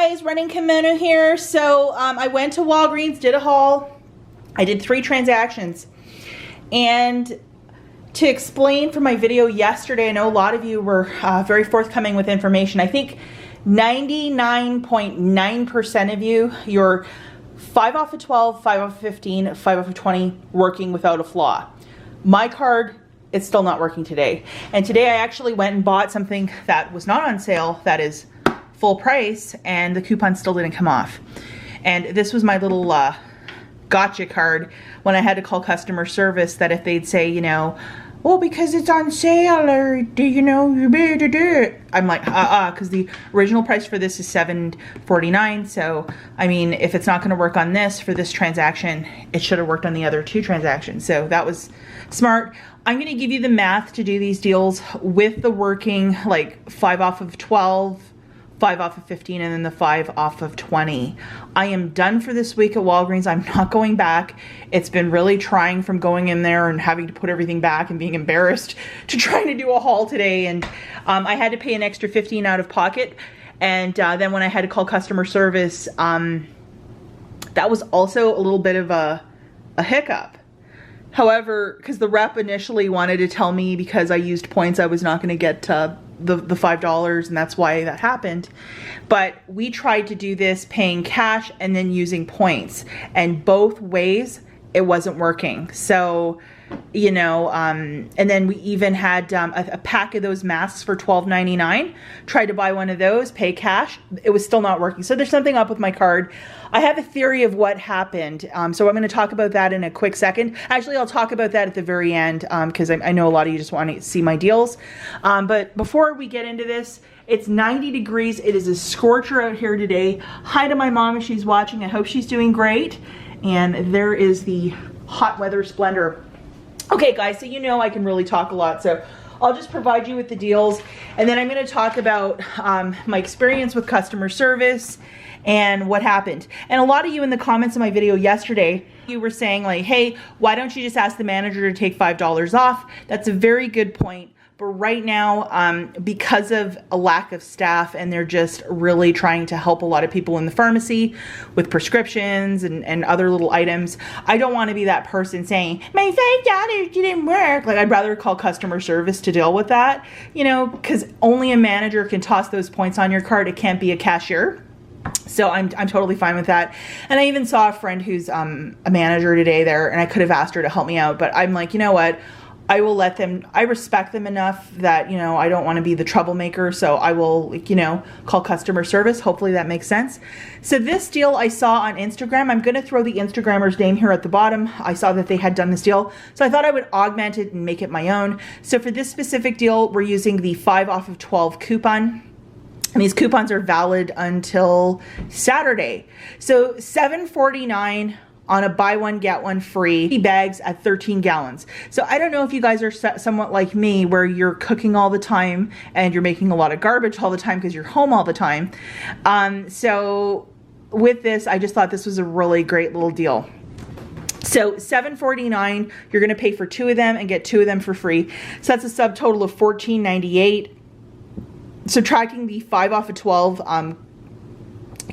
guys, running Kimono here. So I went to Walgreens, did a haul. I did 3 transactions. And to explain from my video yesterday, I know a lot of you were very forthcoming with information. I think 99.9% of you, you're 5 off of 12, 5 off of 15, 5 off of 20, working without a flaw. My card, it's still not working today. And today I actually went and bought something that was not on sale, that is full price, and the coupon still didn't come off. And this was my little gotcha card when I had to call customer service, that if they'd say, you know, well, because it's on sale, or do you know, you better do it. I'm like, because the original price for this is $7.49. So, I mean, if it's not going to work on this for this transaction, it should have worked on the other 2 transactions. So that was smart. I'm going to give you the math to do these deals with the working, like 5 off of 12, 5 off of 15, and then the 5 off of 20. I am done for this week at Walgreens. I'm not going back. It's been really trying from going in there and having to put everything back and being embarrassed to trying to do a haul today. And I had to pay an extra $15 out of pocket. And then when I had to call customer service, that was also a little bit of a hiccup. However, because the rep initially wanted to tell me because I used points I was not going to get the $5, and that's why that happened. But we tried to do this paying cash and then using points, and both ways it wasn't working. So, you know, and then we even had a pack of those masks for $12.99. Tried to buy one of those, pay cash. It was still not working. So there's something up with my card. I have a theory of what happened. So I'm going to talk about that in a quick second. Actually, I'll talk about that at the very end because I know a lot of you just want to see my deals. But before we get into this, it's 90 degrees. It is a scorcher out here today. Hi to my mom if she's watching. I hope she's doing great. And there is the hot weather splendor. Okay guys, so you know I can really talk a lot, so I'll just provide you with the deals, and then I'm going to talk about my experience with customer service and what happened. And a lot of you in the comments in my video yesterday, you were saying like, hey, why don't you just ask the manager to take $5 off? That's a very good point. But right now, because of a lack of staff, and they're just really trying to help a lot of people in the pharmacy with prescriptions and other little items, I don't want to be that person saying, my $5 didn't work. Like, I'd rather call customer service to deal with that, you know, because only a manager can toss those points on your card. It can't be a cashier. So I'm totally fine with that. And I even saw a friend who's a manager today there, and I could have asked her to help me out, but I'm like, you know what? I will let them, I respect them enough that, you know, I don't want to be the troublemaker, so I will, you know, call customer service. Hopefully that makes sense. So this deal I saw on Instagram, I'm going to throw the Instagrammer's name here at the bottom. I saw that they had done this deal, so I thought I would augment it and make it my own. So for this specific deal, we're using the 5 off of 12 coupon. And these coupons are valid until Saturday. So $7.49 on a buy one, get one free bags at 13 gallons. So I don't know if you guys are somewhat like me, where you're cooking all the time and you're making a lot of garbage all the time because you're home all the time. So with this, I just thought this was a really great little deal. So $7.49, you're gonna pay for 2 of them and get 2 of them for free. So that's a subtotal of $14.98. Subtracting the 5 off of 12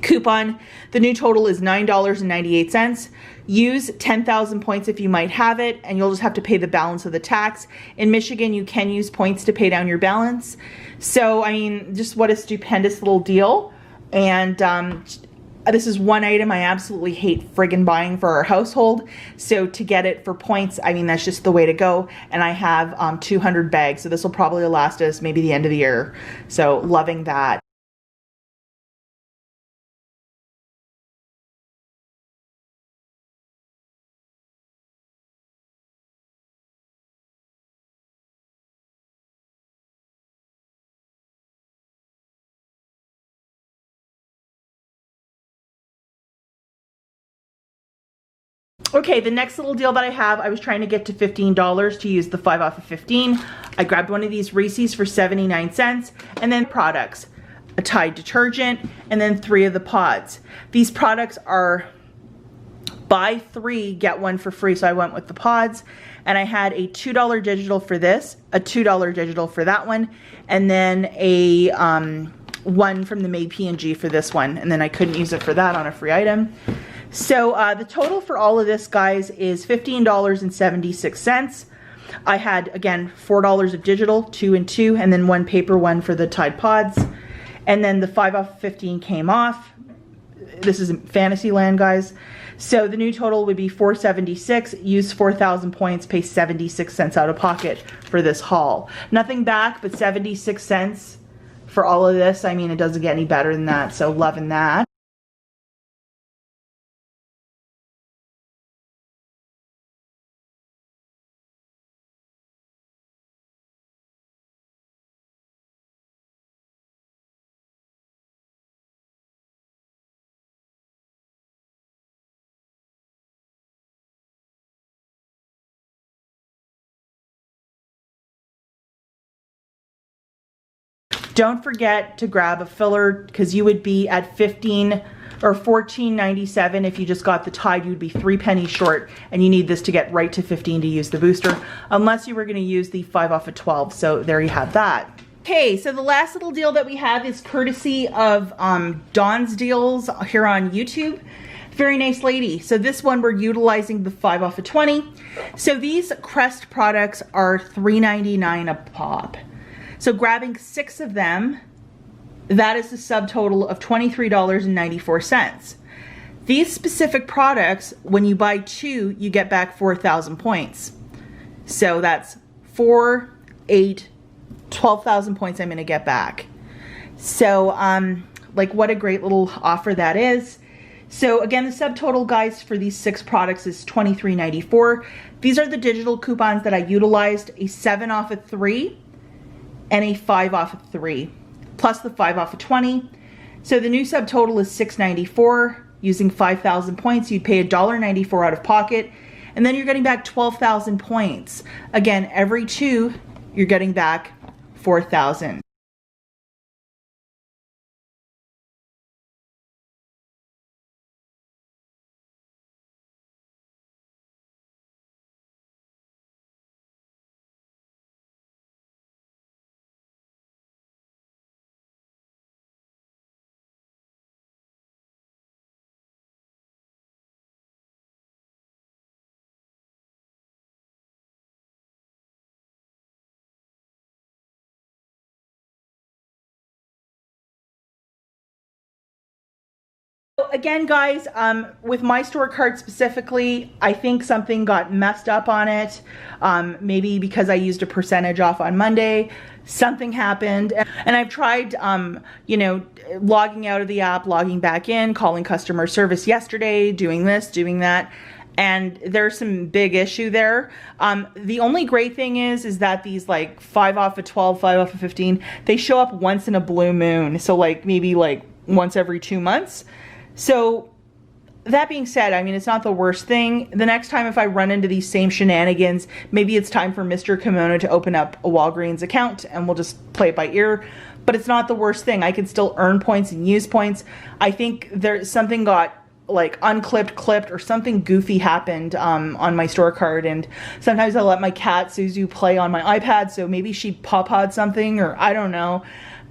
coupon, the new total is $9.98. Use 10,000 points if you might have it, and you'll just have to pay the balance of the tax. In Michigan, you can use points to pay down your balance. So, I mean, just what a stupendous little deal. And this is one item I absolutely hate friggin' buying for our household. So to get it for points, I mean, that's just the way to go. And I have 200 bags, so this will probably last us maybe the end of the year. So loving that. Okay, the next little deal that I have, I was trying to get to $15 to use the 5 off of 15. I grabbed one of these Reese's for 79 cents, and then products, a Tide detergent, and then 3 of the pods. These products are buy 3, get 1 for free, so I went with the pods, and I had a $2 digital for this, a $2 digital for that one, and then a one from the Made P&G for this one, and then I couldn't use it for that on a free item. So the total for all of this, guys, is $15.76. I had, again, $4 of digital, 2 and 2, and then 1 paper one for the Tide Pods. And then the 5 off 15 came off. This is Fantasyland, guys. So the new total would be $4.76. Use 4,000 points, pay 76 cents out of pocket for this haul. Nothing back, but 76 cents for all of this. I mean, it doesn't get any better than that, so loving that. Don't forget to grab a filler, because you would be at 15 or $14.97. If you just got the Tide, you would be 3 pennies short, and you need this to get right to 15 to use the booster, unless you were going to use the 5 off of 12. So there you have that. Okay, so the last little deal that we have is courtesy of Dawn's Deals here on YouTube. Very nice lady. So this one, we're utilizing the 5 off of 20. So these Crest products are $3.99 a pop. So grabbing 6 of them, that is the subtotal of $23.94. These specific products, when you buy 2, you get back 4,000 points. So that's 4, 8, 12,000 points I'm going to get back. So like, what a great little offer that is. So again, the subtotal, guys, for these 6 products is $23.94. These are the digital coupons that I utilized: a 7 off of 3 and a 5 off of 3, plus the 5 off of 20. So the new subtotal is $6.94. Using 5,000 points, you'd pay $1.94 out of pocket, and then you're getting back 12,000 points. Again, every 2, you're getting back 4,000. Again, guys, with my store card specifically, I think something got messed up on it. Maybe because I used a percentage off on Monday, something happened. And I've tried, you know, logging out of the app, logging back in, calling customer service yesterday, doing this, doing that. And there's some big issue there. The only great thing is that these, like, 5 off of 12, 5 off of 15, they show up once in a blue moon. So like maybe like once every 2 months. So that being said, I mean, it's not the worst thing. The next time if I run into these same shenanigans, maybe it's time for Mr. Kimono to open up a Walgreens account and we'll just play it by ear. But it's not the worst thing. I can still earn points and use points. I think there's something got like unclipped, clipped, or something goofy happened on my store card. And sometimes I let my cat Suzu play on my iPad, so maybe she pawpawed something, or I don't know.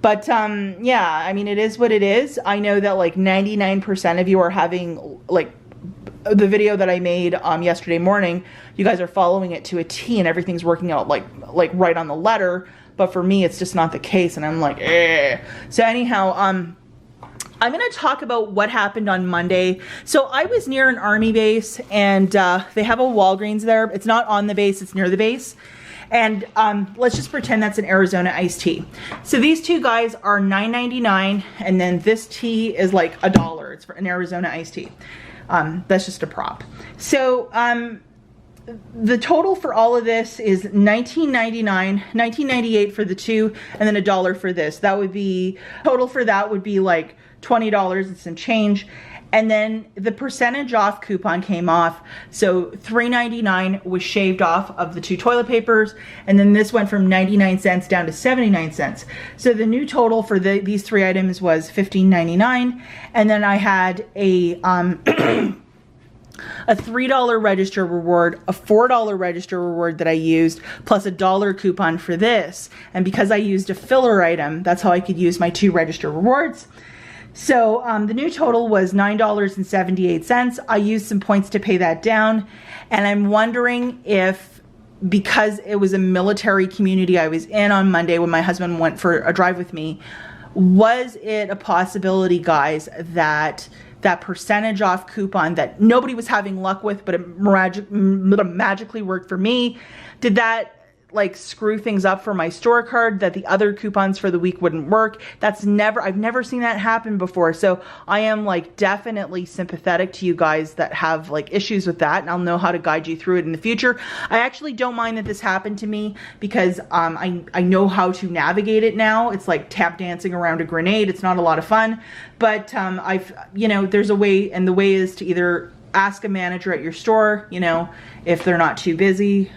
But yeah, I mean, it is what it is. I know that like 99% of you are having, like, the video that I made yesterday morning, you guys are following it to a T and everything's working out like right on the letter. But for me, it's just not the case, and I'm like, eh. So anyhow, I'm going to talk about what happened on Monday. So I was near an army base, and they have a Walgreens there. It's not on the base, it's near the base. And let's just pretend that's an Arizona iced tea. So these 2 guys are $9.99, and then this tea is like $1. It's for an Arizona iced tea. That's just a prop. So the total for all of this is $19.99, $19.98 for the 2, and then $1 for this. That would be, total for that would be like $20 and some change. And then the percentage off coupon came off. So $3.99 was shaved off of the 2 toilet papers. And then this went from 99 cents down to 79 cents. So the new total for these 3 items was $15.99. And then I had a a $3 register reward, a $4 register reward that I used, plus a $1 coupon for this. And because I used a filler item, that's how I could use my 2 register rewards. So the new total was $9.78. I used some points to pay that down. And I'm wondering if, because it was a military community I was in on Monday when my husband went for a drive with me, was it a possibility, guys, that that percentage off coupon that nobody was having luck with, but it magically worked for me, did that like screw things up for my store card, that the other coupons for the week wouldn't work? I've never seen that happen before. So I am like definitely sympathetic to you guys that have like issues with that, and I'll know how to guide you through it in the future. I actually don't mind that this happened to me because I know how to navigate it now. It's like tap dancing around a grenade. It's not a lot of fun, but there's a way, and the way is to either ask a manager at your store, if they're not too busy,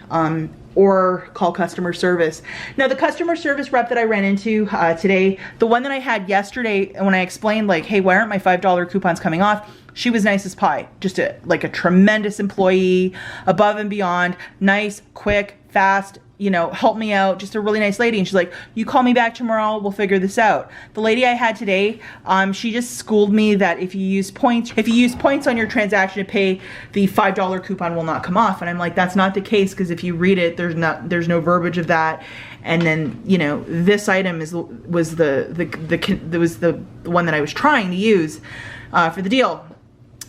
or call customer service. Now, the customer service rep that I ran into today, the one that I had yesterday, when I explained like, hey, why aren't my $5 coupons coming off? She was nice as pie. Just a tremendous employee, above and beyond, nice, quick, fast, help me out, just a really nice lady. And she's like, you call me back tomorrow, we'll figure this out. The lady I had today, she just schooled me that if you use points on your transaction to pay, the $5 coupon will not come off. And I'm like, that's not the case, because if you read it, there's no verbiage of that. And then, this item was the one that I was trying to use for the deal.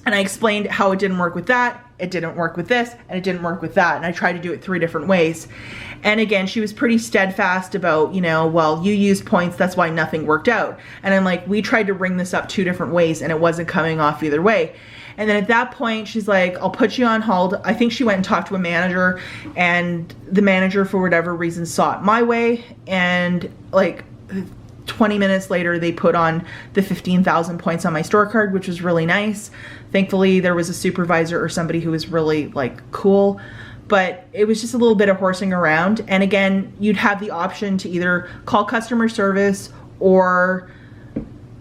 And I explained how it didn't work with that, it didn't work with this, and it didn't work with that. And I tried to do it 3 different ways. And again, she was pretty steadfast about, well, you used points, that's why nothing worked out. And I'm like, we tried to ring this up 2 different ways, and it wasn't coming off either way. And then at that point, she's like, I'll put you on hold. I think she went and talked to a manager, and the manager, for whatever reason, saw it my way. And like 20 minutes later, they put on the 15,000 points on my store card, which was really nice. Thankfully, there was a supervisor or somebody who was really like cool, but it was just a little bit of horsing around. And again, you'd have the option to either call customer service or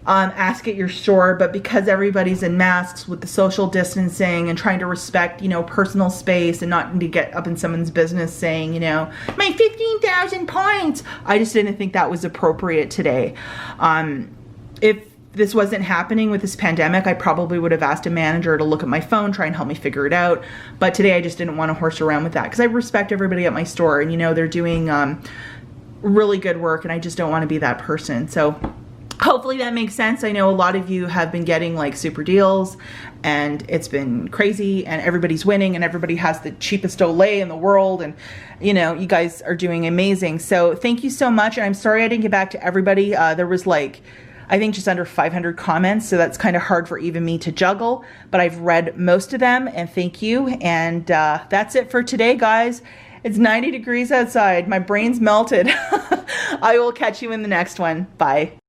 ask at your store, but because everybody's in masks with the social distancing and trying to respect, personal space and not to get up in someone's business saying, my 15,000 points, I just didn't think that was appropriate today. If this wasn't happening with this pandemic, I probably would have asked a manager to look at my phone, try and help me figure it out. But today I just didn't want to horse around with that, because I respect everybody at my store, and they're doing really good work, and I just don't want to be that person. So hopefully that makes sense. I know a lot of you have been getting like super deals, and it's been crazy, and everybody's winning, and everybody has the cheapest Olay in the world, and you guys are doing amazing. So thank you so much, and I'm sorry I didn't get back to everybody. There was like, I think just under 500 comments, so that's kind of hard for even me to juggle, but I've read most of them, and thank you. And that's it for today, guys. It's 90 degrees outside. My brain's melted. I will catch you in the next one. Bye.